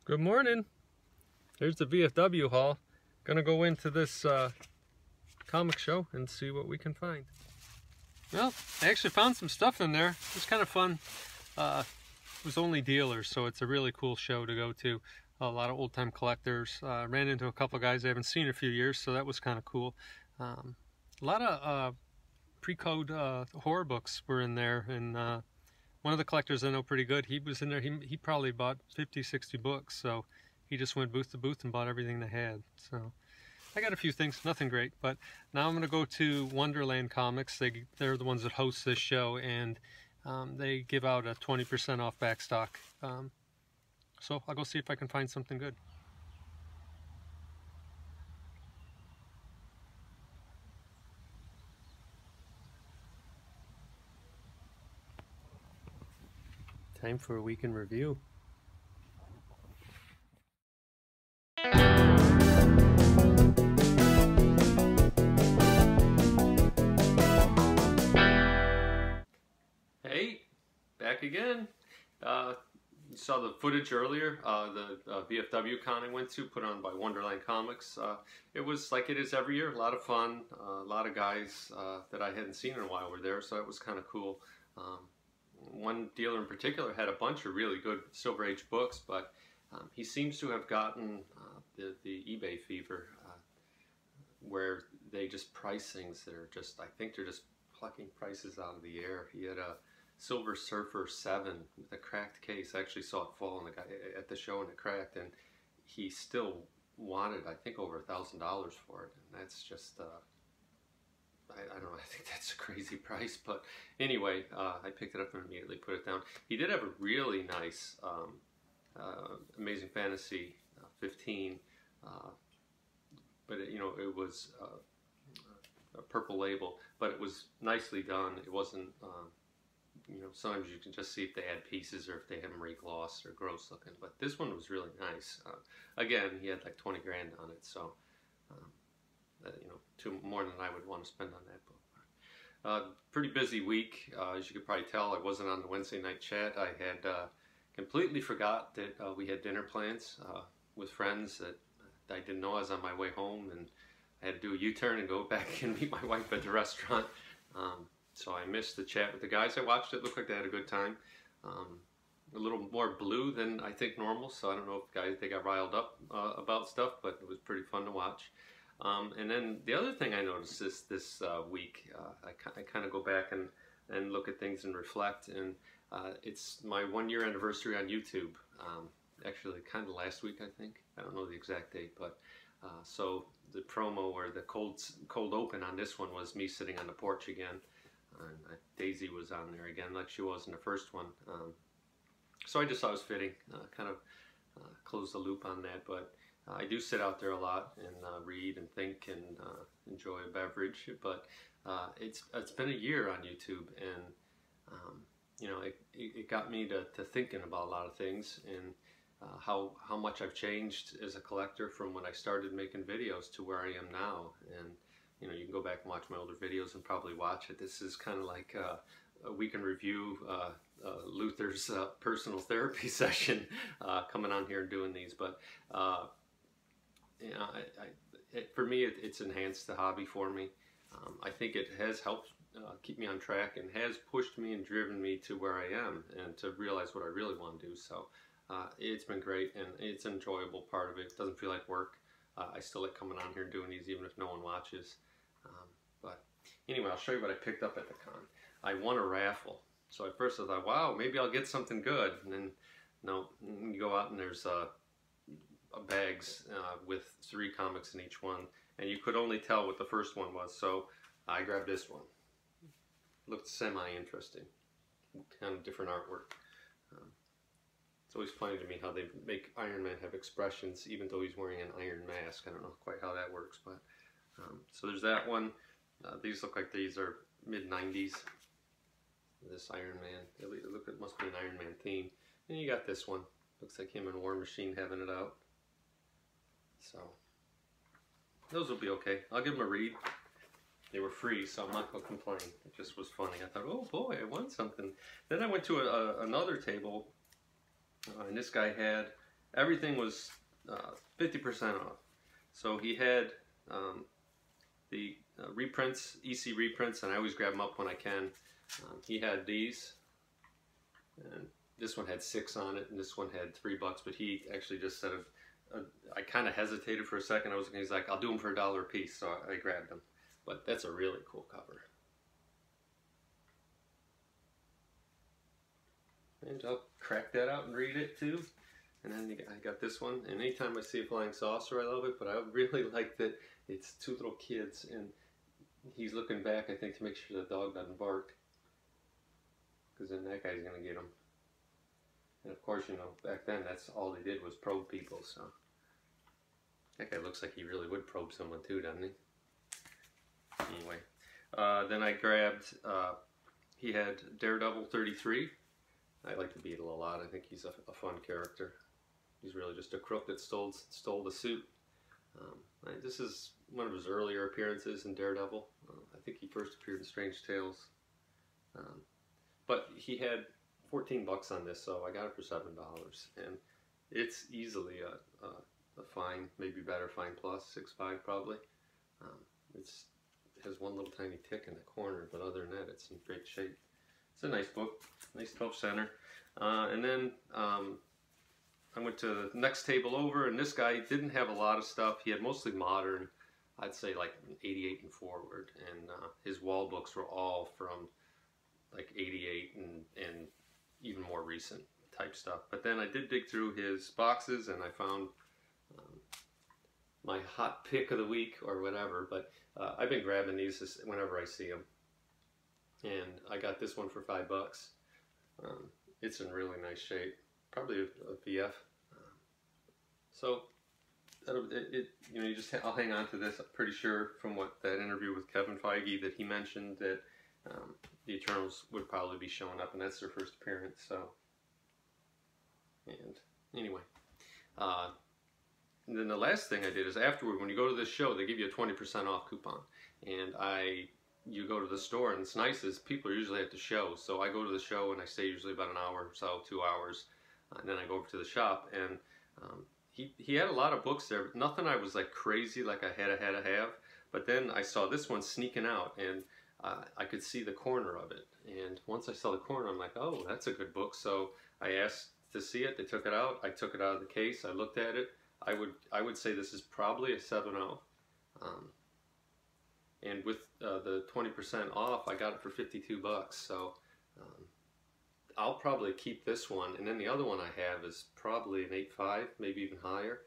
Good morning. There's the VFW haul. Gonna go into this comic show and see what we can find. Well, I actually found some stuff in there. It was kind of fun. It was only dealers, so it's a really cool show to go to. A lot of old-time collectors. Ran into a couple of guys I haven't seen in a few years, so that was kind of cool. A lot of pre-code horror books were in there, and one of the collectors I know pretty good, he was in there. He probably bought 50, 60 books, so he just went booth to booth and bought everything they had. So I got a few things, nothing great, but now I'm going to go to Wonderland Comics. They're the ones that host this show, and they give out a 20% off back stock. So I'll go see if I can find something good. Time for a week in review. Hey, back again. You saw the footage earlier, the VFW Con I went to, put on by Wonderland Comics. It was like it is every year, a lot of fun. A lot of guys that I hadn't seen in a while were there, so that was kind of cool. One dealer in particular had a bunch of really good Silver Age books, but he seems to have gotten the eBay fever, where they just price things that are just, I think they're just plucking prices out of the air. He had a Silver Surfer 7 with a cracked case. I actually saw it fall on the guy at the show and it cracked, and he still wanted, I think, over $1,000 for it, and that's just I don't know, I think that's a crazy price, but anyway, I picked it up and immediately put it down. He did have a really nice Amazing Fantasy 15, but it was a purple label, but it was nicely done. It wasn't, sometimes you can just see if they add pieces or if they have them re-glossed or gross looking, but this one was really nice. Again, he had like 20 grand on it, so more than I would want to spend on that book. Pretty busy week, as you could probably tell. I wasn't on the Wednesday night chat. I had completely forgot that we had dinner plans with friends that I didn't know. I was on my way home, and I had to do a U-turn and go back and meet my wife at the restaurant. So I missed the chat with the guys. I watched it. Looked like they had a good time. A little more blue than I think normal, so I don't know if they got riled up about stuff, but it was pretty fun to watch. And then the other thing I noticed is this week, I kind of go back and look at things and reflect, and it's my 1-year anniversary on YouTube. Actually, kind of last week, I think. I don't know the exact date, but so the promo or the cold open on this one was me sitting on the porch again, and Daisy was on there again, like she was in the first one. So I just thought it was fitting, kind of close the loop on that, but. I do sit out there a lot and read and think and enjoy a beverage, but it's been a year on YouTube, and it got me to thinking about a lot of things, and how much I've changed as a collector from when I started making videos to where I am now. And you can go back and watch my older videos and probably watch it. This is kind of like a week in review, Luther's personal therapy session, coming on here and doing these, but. For me, it's enhanced the hobby for me. I think it has helped keep me on track and has pushed me and driven me to where I am and to realize what I really want to do. So it's been great, and it's an enjoyable part of it. It doesn't feel like work. I still like coming on here and doing these even if no one watches. But anyway, I'll show you what I picked up at the con. I won a raffle. So at first I thought, wow, maybe I'll get something good. And then, no, you go out and there's bags with 3 comics in each one, and you could only tell what the first one was, so I grabbed this one. Looked semi-interesting, kind of different artwork. It's always funny to me how they make Iron Man have expressions even though he's wearing an iron mask. I don't know quite how that works, but so there's that one. These look like these are mid-90s. This Iron Man, it must be an Iron Man theme. And you got this one, looks like him and War Machine having it out. So, those will be okay. I'll give them a read. They were free, so I'm not going to complain. It just was funny. I thought, oh boy, I won something. Then I went to another table, and this guy had everything was 50% off. So he had the reprints, EC reprints, and I always grab them up when I can. He had these, and this one had 6 on it, and this one had $3, but he actually just said, I kind of hesitated for a second. He's like, I'll do them for $1 a piece, so I grabbed them. But that's a really cool cover. And I'll crack that out and read it too. And then I got this one, and anytime I see a flying saucer, I love it, but I really like that it's 2 little kids, and he's looking back, I think, to make sure the dog doesn't bark, because then that guy's going to get him. And of course, you know, back then, that's all they did was probe people, so. That guy looks like he really would probe someone too, doesn't he? Anyway, then I grabbed, he had Daredevil 33. I like the Beetle a lot. I think he's a fun character. He's really just a crook that stole the suit. This is one of his earlier appearances in Daredevil. I think he first appeared in Strange Tales. But he had $14 on this, so I got it for $7. And it's easily a fine, maybe better fine plus, 6.5 probably. It has one little tiny tick in the corner, but other than that, it's in great shape. It's a nice book, nice 12 center. And then I went to the next table over, and this guy didn't have a lot of stuff. He had mostly modern, I'd say like 88 and forward, and his wall books were all from like 88 and even more recent type stuff. But then I did dig through his boxes, and I found my hot pick of the week or whatever, but I've been grabbing these whenever I see them. And I got this one for $5. It's in really nice shape, probably a VF. So you know, I'll hang on to this. I'm pretty sure from that interview with Kevin Feige that he mentioned that the Eternals would probably be showing up, and that's their first appearance. So, and anyway, and then the last thing I did is afterward, when you go to this show, they give you a 20% off coupon, and you go to the store, and it's nice is people are usually at the show, so I go to the show and I stay usually about an hour or so, 2 hours, and then I go over to the shop, and he had a lot of books there, but nothing I was like crazy like I had to have, but then I saw this one sneaking out, and I could see the corner of it, and once I saw the corner, I'm like, oh, that's a good book, so I asked to see it. They took it out. I took it out of the case. I looked at it. I would say this is probably a 7.0. And with the 20% off, I got it for $52. So I'll probably keep this one, and then the other one I have is probably an 8.5, maybe even higher.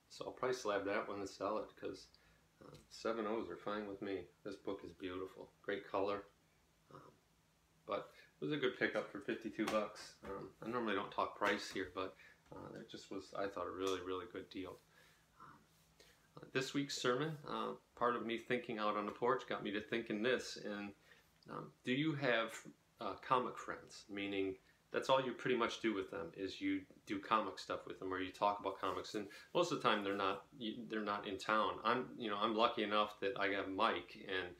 So I'll probably slab that one and sell it, because 7.0s are fine with me. This book is beautiful, great color. But it was a good pickup for $52. I normally don't talk price here, but it just was, I thought, a really, really good deal. This week's sermon, part of me thinking out on the porch got me to thinking this, and do you have comic friends? Meaning, that's all you pretty much do with them, is you do comic stuff with them, or you talk about comics, and most of the time they're not in town. I'm lucky enough that I have Mike, and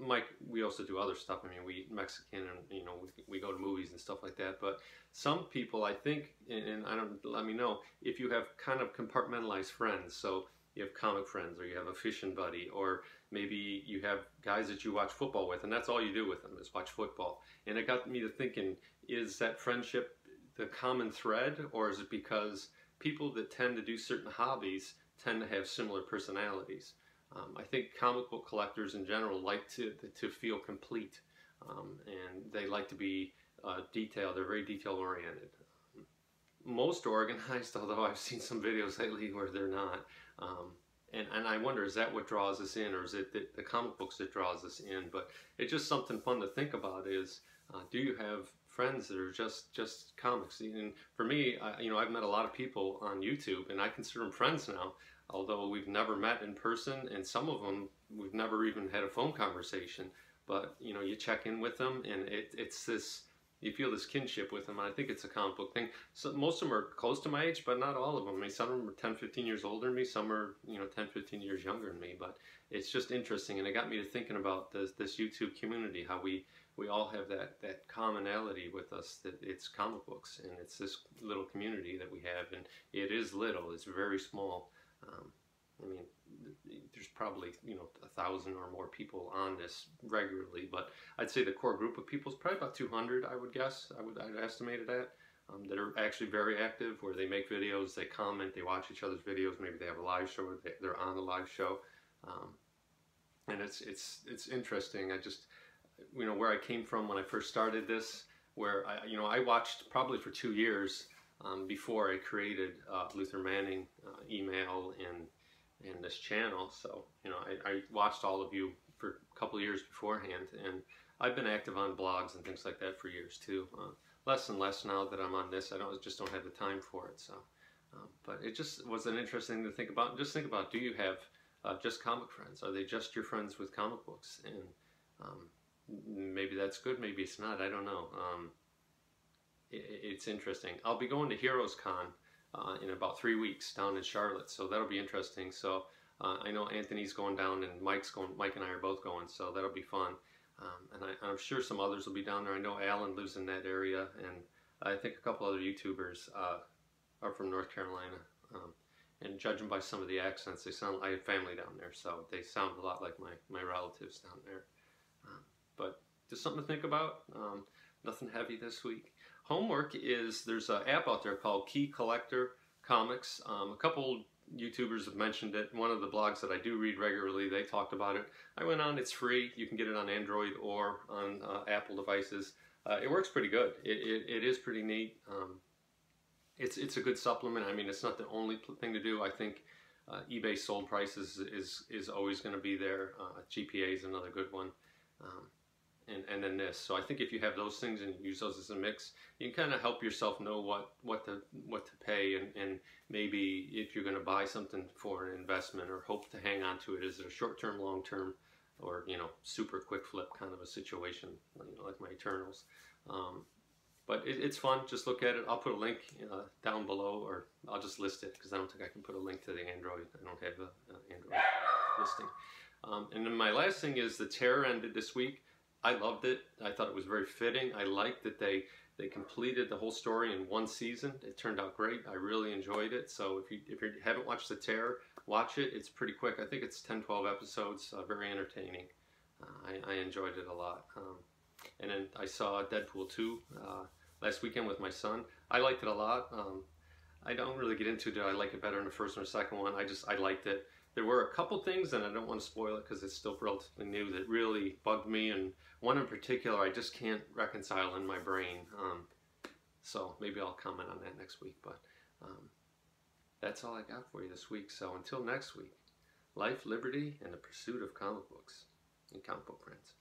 Mike, we also do other stuff. I mean, we eat Mexican, and we go to movies and stuff like that. But some people, I think, and I don't, let me know if you have kind of compartmentalized friends. So you have comic friends, or you have a fishing buddy, or maybe you have guys that you watch football with, and that's all you do with them is watch football. And it got me to thinking, is that friendship the common thread, or is it because people that tend to do certain hobbies tend to have similar personalities? I think comic book collectors in general like to feel complete, and they like to be detailed. They're very detail oriented. Most are organized, although I've seen some videos lately where they're not. And I wonder, is that what draws us in, or is it the comic books that draws us in? But it's just something fun to think about is, do you have friends that are just comics? And for me, I've met a lot of people on YouTube, and I consider them friends now, although we've never met in person, and some of them we've never even had a phone conversation. But you check in with them, and it's this, you feel this kinship with them, and I think it's a comic book thing. So most of them are close to my age, but not all of them. I mean, some of them are 10, 15 years older than me, some are 10, 15 years younger than me, but it's just interesting, and it got me to thinking about this YouTube community, how we we all have that commonality with us, that it's comic books, and it's this little community that we have, and it is little, it's very small. I mean, there's probably 1,000 or more people on this regularly, but I'd say the core group of people is probably about 200. I would guess. I'd estimate it at. That are actually very active, where they make videos, they comment, they watch each other's videos. Maybe they have a live show, or they're on a live show, and it's interesting. I just, where I came from when I first started this, where I watched probably for 2 years before I created Luther Manning email and this channel. So I watched all of you for a couple of years beforehand, and I've been active on blogs and things like that for years too. Less and less now that I'm on this. I just don't have the time for it. So, but it just was an interesting thing to think about. And just think about: do you have just comic friends? Are they just your friends with comic books? And maybe that's good. Maybe it's not. I don't know. It's interesting. I'll be going to Heroes Con in about 3 weeks down in Charlotte, so that'll be interesting. So I know Anthony's going down, and Mike's going. Mike and I are both going, so that'll be fun. And I'm sure some others will be down there. I know Alan lives in that area, and I think a couple other YouTubers are from North Carolina. And judging by some of the accents, I have family down there, so they sound a lot like my relatives down there. But just something to think about. Nothing heavy this week. Homework is, there's an app out there called Key Collector Comics. A couple YouTubers have mentioned it. One of the blogs that I do read regularly, they talked about it. I went on, it's free. You can get it on Android or on Apple devices. It works pretty good. It is pretty neat. It's a good supplement. I mean, it's not the only thing to do. I think eBay sold prices is always going to be there. GPA is another good one. And then this. So I think if you have those things and you use those as a mix, you can kind of help yourself know what to pay, and maybe if you're going to buy something for an investment or hope to hang on to it, is it a short-term, long-term, or super quick flip kind of a situation, like my Eternals. But it's fun. Just look at it. I'll put a link down below, or I'll just list it, because I don't think I can put a link to the Android. I don't have an Android listing. And then my last thing is the Terror ended this week. I loved it. I thought it was very fitting. I liked that they completed the whole story in one season. It turned out great. I really enjoyed it. So if you haven't watched The Terror, watch it. It's pretty quick. I think it's 10-12 episodes. Very entertaining. I enjoyed it a lot. And then I saw Deadpool 2 last weekend with my son. I liked it a lot. I don't really get into, did I like it better in the first or the second one? I liked it. There were a couple things, and I don't want to spoil it because it's still relatively new, that really bugged me, and one in particular I just can't reconcile in my brain. So maybe I'll comment on that next week, but that's all I got for you this week. So until next week, life, liberty, and the pursuit of comic books and comic book friends.